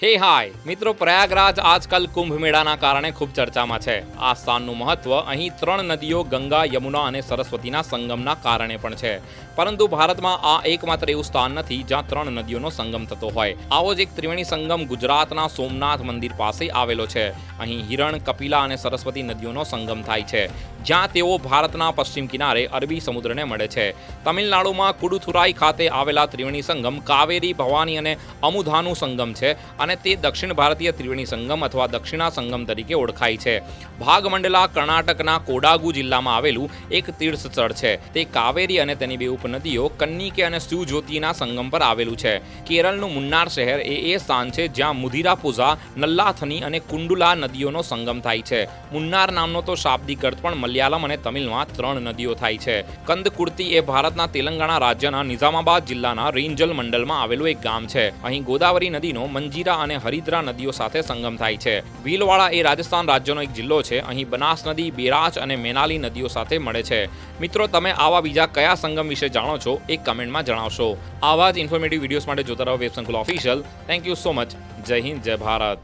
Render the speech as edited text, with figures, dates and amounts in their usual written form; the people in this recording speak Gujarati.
હે હાય મિત્રો, પ્રયાગરાજ આજકાલ કુંભ મેળાના કારણે ખૂબ ચર્ચામાં છે. આ સ્થાનનું મહત્વ અહીં 3 નદીઓ ગંગા, યમુના અને સરસ્વતીના સંગમના કારણે પણ છે. પરંતુ ભારતમાં આ એકમાત્ર એવું સ્થાન નથી જ્યાં 3 નદીઓનો સંગમ થતો હોય. આવો જ એક ત્રિવેણી સંગમ ગુજરાતના સોમનાથ મંદિર પાસે આવેલો છે. અહીં હિરણ, કપિલા અને સરસ્વતી નદીઓનો સંગમ થાય છે, જ્યાં તેઓ ભારતના પશ્ચિમ કિનારે અરબી સમુદ્રને મળે છે. તમિલનાડુમાં કુડુથુરાઈ ખાતે આવેલા ત્રિવેણી સંગમ કાવેરી, ભવાની અને અમુધાનું સંગમ છે અને તે દક્ષિણ ભારતીય ત્રિવેણી સંગમ અથવા દક્ષિણા સંગમ તરીકે ઓળખાય છે. ભાગમંડલા કર્ણાટકના કોડાગુ જિલ્લામાં આવેલું એક તીર્થ સ્થળ છે. તે કાવેરી અને તેની બે ઉપનદીઓ કન્નીકે અને શિવજ્યોતિના સંગમ પર આવેલું છે. કેરળનું મુન્નાર શહેર એ સ્થાન છે જ્યાં મુધિરાપુઝા, નલ્લાથની અને કુંડુલા નદીઓનો સંગમ થાય છે. મુન્નાર નામનો તો શાબ્દિક અર્થ પણ મલયાલમ અને તમિલમાં 3 નદીઓ થાય છે. કંદકુર્તી એ ભારતના તેલંગાણા રાજ્યના નિઝામાબાદ જિલ્લાના રેન્જલ મંડલમાં આવેલું એક ગામ છે. અહીં ગોદાવરી નદીનો મંજીરા અને હરિદ્રા નદીઓ સાથે સંગમ થાય છે. ભીલવાડા એ રાજસ્થાન રાજ્યનો એક જિલ્લો છે. અહીં બનાસ નદી, બેરાચ અને મેનાલી નદીઓ સાથે મળે છે. મિત્રો, તમે આવા બીજા કયા સંગમ વિશે જાણો છો એ કમેન્ટમાં જણાવશો. આવા જ ઇન્ફોર્મેટિવ વિડીયોઝ માટે જોતા રહો વેબ સંકુલ official. Thank you so much. જય હિન્દ, જય ભારત.